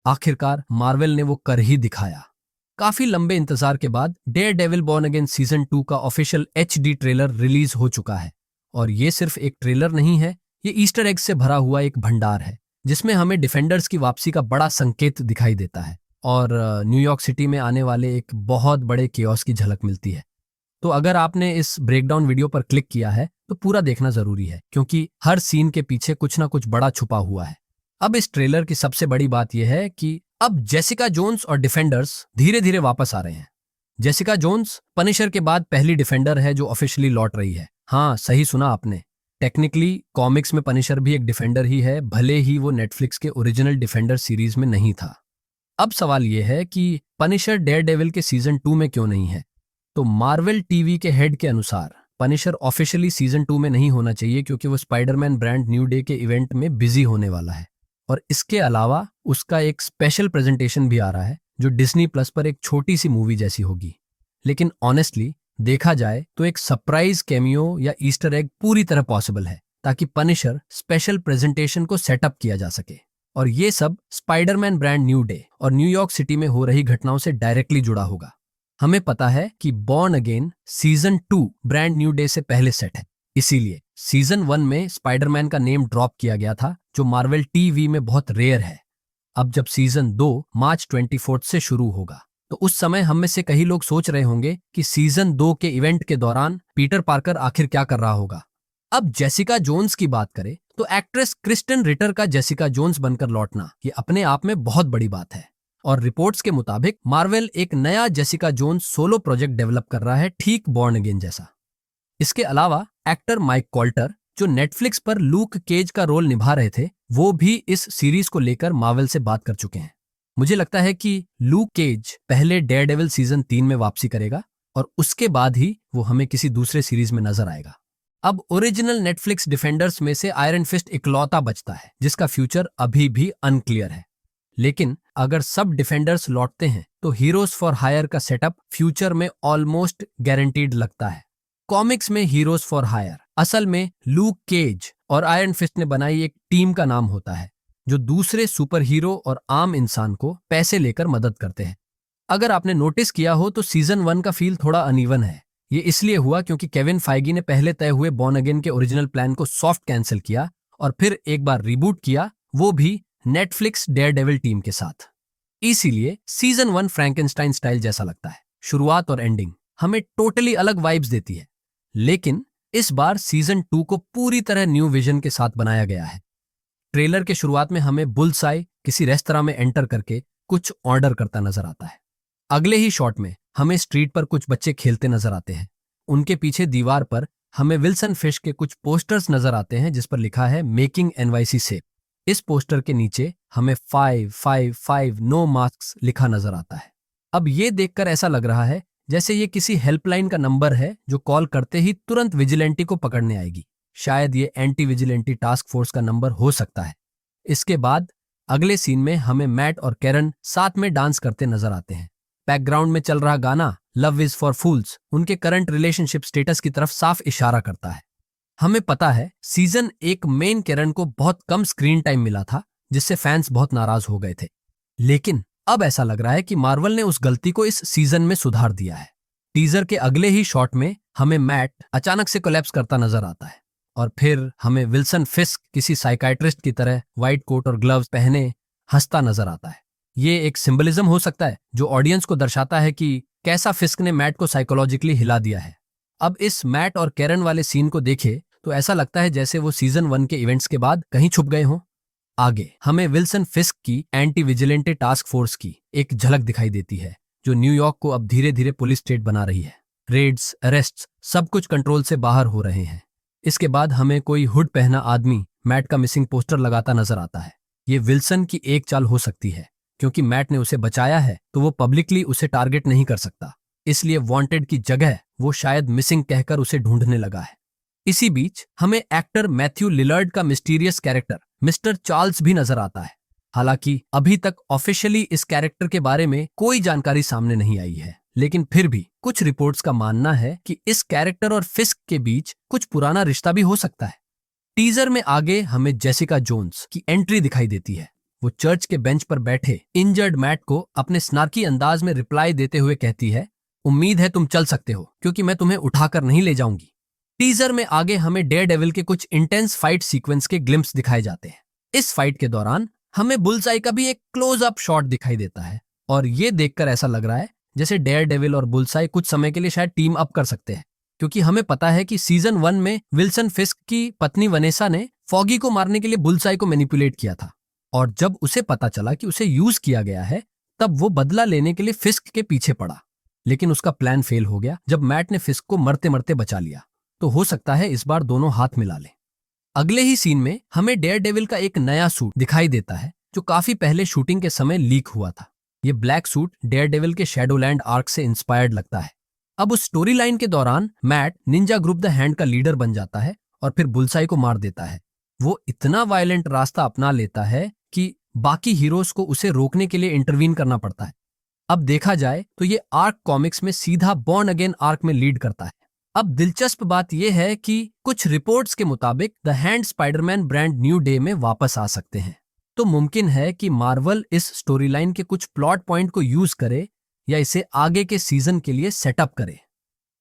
आखिरकार मार्वल ने वो कर ही दिखाया। काफी लंबे इंतजार के बाद डेयरडेविल बॉर्न अगेन सीजन 2 का ऑफिशियल HD ट्रेलर रिलीज हो चुका है। और ये सिर्फ एक ट्रेलर नहीं है, ये ईस्टर एग से भरा हुआ एक भंडार है जिसमें हमें डिफेंडर्स की वापसी का बड़ा संकेत दिखाई देता है और न्यूयॉर्क सिटी में आने वाले एक बहुत बड़े केओस की झलक मिलती है। तो अगर आपने इस ब्रेकडाउन वीडियो पर क्लिक किया है तो पूरा देखना जरूरी है, क्योंकि हर सीन के पीछे कुछ ना कुछ बड़ा छुपा हुआ है। अब इस ट्रेलर की सबसे बड़ी बात यह है कि अब जेसिका जोन्स और डिफेंडर्स धीरे धीरे वापस आ रहे हैं। जेसिका जोन्स पनिशर के बाद पहली डिफेंडर है जो ऑफिशियली लौट रही है। हाँ, सही सुना आपने। टेक्निकली कॉमिक्स में पनिशर भी एक डिफेंडर ही है, भले ही वो नेटफ्लिक्स के ओरिजिनल डिफेंडर सीरीज में नहीं था। अब सवाल यह है कि पनिशर डेयरडेविल के सीजन 2 में क्यों नहीं है। तो मार्वल टीवी के हेड के अनुसार पनिशर ऑफिशियली सीजन 2 में नहीं होना चाहिए, क्योंकि वो स्पाइडरमैन ब्रांड न्यू डे के इवेंट में बिजी होने वाला है। और इसके अलावा उसका एक स्पेशल प्रेजेंटेशन भी आ रहा है जो डिज्नी प्लस पर एक छोटी सी मूवी जैसी होगी। लेकिन ऑनेस्टली देखा जाए तो एक सरप्राइज कैमियो या ईस्टर एग पूरी तरह पॉसिबल है, ताकि पनिशर स्पेशल प्रेजेंटेशन को सेटअप किया जा सके। और ये सब स्पाइडरमैन ब्रांड न्यू डे और न्यूयॉर्क सिटी में हो रही घटनाओं से डायरेक्टली जुड़ा होगा। हमें पता है कि born again season 2 brand new day से पहले सेट है, इसीलिए सीजन 1 में स्पाइडरमैन का नेम ड्रॉप किया गया था, जो मार्वल टीवी में बहुत रेयर है। अब जब सीजन 2 मार्च 24 से शुरू होगा तो उस समय हम में से कई लोग सोच रहे होंगे कि सीजन 2 के इवेंट के दौरान पीटर पार्कर आखिर क्या कर रहा होगा। अब जेसिका जोन्स की बात करें तो एक्ट्रेस क्रिस्टन रिटर का जेसिका जोन्स बनकर लौटना ये अपने आप में बहुत बड़ी बात है। और रिपोर्ट्स के मुताबिक मार्वल एक नया Jessica Jones solo project develop कर रहा है, ठीक बॉर्न अगेन जैसा। इसके अलावा एक्टर माइक कॉल्टर जो नेटफ्लिक्स पर लूक केज का रोल निभा रहे थे, वो भी इस सीरीज को लेकर मार्वल से बात कर चुके हैं। मुझे लगता है कि लूक केज पहले डेयरडेविल सीजन 3 में वापसी करेगा और उसके बाद ही वो हमें किसी दूसरे सीरीज में नजर आएगा। अब ओरिजिनल नेटफ्लिक्स डिफेंडर्स में से आयरन फिस्ट इकलौता बचता है जिसका फ्यूचर अभी भी अनक्लियर है। लेकिन अगर सब डिफेंडर्स लौटते हैं तो हीरोज फॉर हायर का सेटअप फ्यूचर में ऑलमोस्ट गारंटीड लगता है। कॉमिक्स में हीरोज फॉर हायर असल में लूक केज और आयरन फिस्ट ने बनाई एक टीम का नाम होता है, जो दूसरे सुपर हीरो और आम इंसान को पैसे लेकर मदद करते हैं। अगर आपने नोटिस किया हो तो सीजन 1 का फील थोड़ा अनइवन है। ये इसलिए हुआ क्योंकि केविन फाइगी ने पहले तय हुए बॉर्न अगेन के ओरिजिनल प्लान को सॉफ्ट कैंसिल किया और फिर एक बार रिबूट किया, वो भी नेटफ्लिक्स डेयरडेविल टीम के साथ। इसीलिए सीजन 1 फ्रैंकेनस्टाइन स्टाइल जैसा लगता है। शुरुआत और एंडिंग हमें टोटली अलग वाइब्स देती है, लेकिन इस बार सीजन 2 को पूरी तरह न्यू विजन के साथ बनाया गया है। ट्रेलर के शुरुआत में हमें बुल्सआई किसी रेस्तरां में एंटर करके कुछ ऑर्डर करता नजर आता है। अगले ही शॉट में हमें स्ट्रीट पर कुछ बच्चे खेलते नजर आते हैं। उनके पीछे दीवार पर हमें विल्सन फिश के कुछ पोस्टर्स नजर आते हैं जिस पर लिखा है मेकिंग NYC सेफ। इस पोस्टर के नीचे हमें 555 नो मास्क्स लिखा नजर आता है। अब ये देखकर ऐसा लग रहा है जैसे ये किसी हेल्पलाइन का नंबर है जो कॉल करते ही तुरंत विजिलेंटी को पकड़ने आएगी। शायद ये एंटी विजिलेंटी टास्क फोर्स का नंबर हो सकता है। इसके बाद अगले सीन में हमें मैट और कैरन साथ में डांस करते नजर आते हैं। बैकग्राउंड में चल रहा गाना लव इज फॉर फूल्स उनके करंट रिलेशनशिप स्टेटस की तरफ साफ इशारा करता है। हमें पता है सीजन 1 मेन कैरन को बहुत कम स्क्रीन टाइम मिला था, जिससे फैंस बहुत नाराज हो गए थे। लेकिन अब ऐसा लग रहा है कि मार्वल ने उस गलती को इस सीजन में सुधार दिया है। टीजर के अगले ही शॉट में हमें मैट अचानक से कोलैप्स करता नजर आता है और फिर हमें विल्सन फिस्क किसी साइकाइट्रिस्ट की तरह व्हाइट कोट और ग्लव्स पहने हंसता नजर आता है। ये एक सिंबलिज्म हो सकता है जो ऑडियंस को दर्शाता है कि कैसा फिस्क ने मैट को साइकोलॉजिकली हिला दिया है। अब इस मैट और कैरन वाले सीन को देखे तो ऐसा लगता है जैसे वो सीजन 1 के इवेंट्स के बाद कहीं छुप गए हों। आगे हमें विल्सन फिस्क की एंटी विजिलेंटे टास्क फोर्स की एक झलक दिखाई देती है, जो न्यूयॉर्क को अब धीरे धीरे पुलिस स्टेट बना रही है। रेड्स, अरेस्ट्स, सब कुछ कंट्रोल से बाहर हो रहे हैं। इसके बाद हमें कोई हुड पहना आदमी मैट का मिसिंग पोस्टर लगाता नजर आता है। ये विल्सन की एक चाल हो सकती है, क्योंकि मैट ने उसे बचाया है तो वो पब्लिकली उसे टारगेट नहीं कर सकता, इसलिए वांटेड की जगह वो शायद मिसिंग कहकर उसे ढूंढने लगा है। इसी बीच हमें एक्टर मैथ्यू लिलर्ड का मिस्टीरियस कैरेक्टर मिस्टर चार्ल्स भी नजर आता है। हालांकि अभी तक ऑफिशियली इस कैरेक्टर के बारे में कोई जानकारी सामने नहीं आई है, लेकिन फिर भी कुछ रिपोर्ट्स का मानना है कि इस कैरेक्टर और फिस्क के बीच कुछ पुराना रिश्ता भी हो सकता है। टीजर में आगे हमें जेसिका जोन्स की एंट्री दिखाई देती है। वो चर्च के बेंच पर बैठे इंजर्ड मैट को अपने स्नार्की अंदाज में रिप्लाई देते हुए कहती है, उम्मीद है तुम चल सकते हो क्योंकि मैं तुम्हें उठाकर नहीं ले जाऊंगी। टीजर में आगे हमें डेयरडेविल के कुछ इंटेंस फाइट सीक्वेंस के ग्लिम्स दिखाए जाते हैं। इस फाइट के दौरान हमें बुल्सआई का भी एक क्लोज अप शॉट दिखाई देता है और ये देखकर ऐसा लग रहा है जैसे डेयरडेविल और बुल्सआई कुछ समय के लिए शायद टीम अप कर सकते हैं, क्योंकि हमें पता है कि सीजन 1 में विल्सन फिस्क की पत्नी वनेसा ने फॉगी को मारने के लिए बुल्सआई को मैनिपुलेट किया था और जब उसे पता चला कि उसे यूज किया गया है तब वो बदला लेने के लिए फिस्क के पीछे पड़ा, लेकिन उसका प्लान फेल हो गया जब मैट ने फिस्क को मरते मरते बचा लिया। तो हो सकता है इस बार दोनों हाथ मिला लें। अगले ही सीन में हमें डेयरडेविल का एक नया सूट दिखाई देता है जो काफी पहले शूटिंग के समय लीक हुआ था। ये ब्लैक सूट डेयरडेविल के शैडोलैंड आर्क से इंस्पायर्ड लगता है। अब उस स्टोरी लाइन के दौरान Matt ninja group the Hand का लीडर बन जाता है और फिर बुल्सआई को मार देता है। वो इतना वायलेंट रास्ता अपना लेता है कि बाकी हीरोज को उसे रोकने के लिए इंटरवीन करना पड़ता है। अब देखा जाए तो ये आर्क कॉमिक्स में सीधा बॉर्न अगेन आर्क में लीड करता है। अब दिलचस्प बात यह है कि कुछ रिपोर्ट्स के मुताबिक the hand Spiderman brand new day में वापस आ सकते हैं। तो मुमकिन है कि मार्वल इस स्टोरी लाइन के कुछ प्लॉट पॉइंट को यूज करे या इसे आगे के सीजन के लिए सेटअप करे।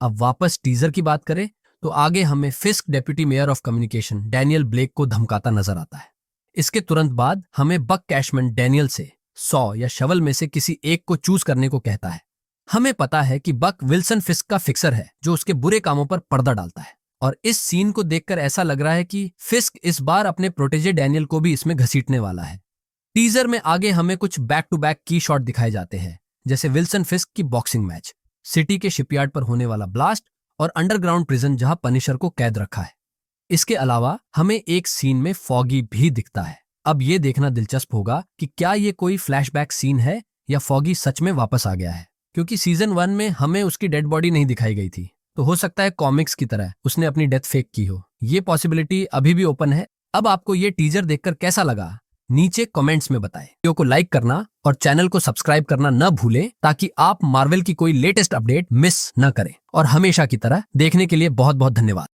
अब वापस टीजर की बात करें तो आगे हमें Fisk deputy mayor of communication Daniel Blake को धमकाता नजर आता है। इसके तुरंत बाद हमें बक कैशमैन डैनियल से सॉ या शवल में से किसी एक को चूज करने को कहता है। हमें पता है कि बक विल्सन फिस्क का फिक्सर है जो उसके बुरे कामों पर पर्दा डालता है और इस सीन को देखकर ऐसा लग रहा है कि फिस्क इस बार अपने प्रोटेजे डैनियल को भी इसमें घसीटने वाला है। टीजर में आगे हमें कुछ बैक टू बैक की शॉट दिखाए जाते हैं, जैसे विल्सन फिस्क की बॉक्सिंग मैच, सिटी के शिपयार्ड पर होने वाला ब्लास्ट और अंडरग्राउंड प्रिजन जहां पनिशर को कैद रखा है। इसके अलावा हमें एक सीन में फॉगी भी दिखता है। अब ये देखना दिलचस्प होगा कि क्या ये कोई फ्लैशबैक सीन है या फॉगी सच में वापस आ गया है, क्योंकि सीजन 1 में हमें उसकी डेड बॉडी नहीं दिखाई गई थी। तो हो सकता है कॉमिक्स की तरह उसने अपनी डेथ फेक की हो। ये पॉसिबिलिटी अभी भी ओपन है। अब आपको ये टीजर देखकर कैसा लगा नीचे कमेंट्स में बताएं। वीडियो को लाइक करना और चैनल को सब्सक्राइब करना न भूलें ताकि आप मार्वल की कोई लेटेस्ट अपडेट मिस न करें। और हमेशा की तरह देखने के लिए बहुत बहुत धन्यवाद।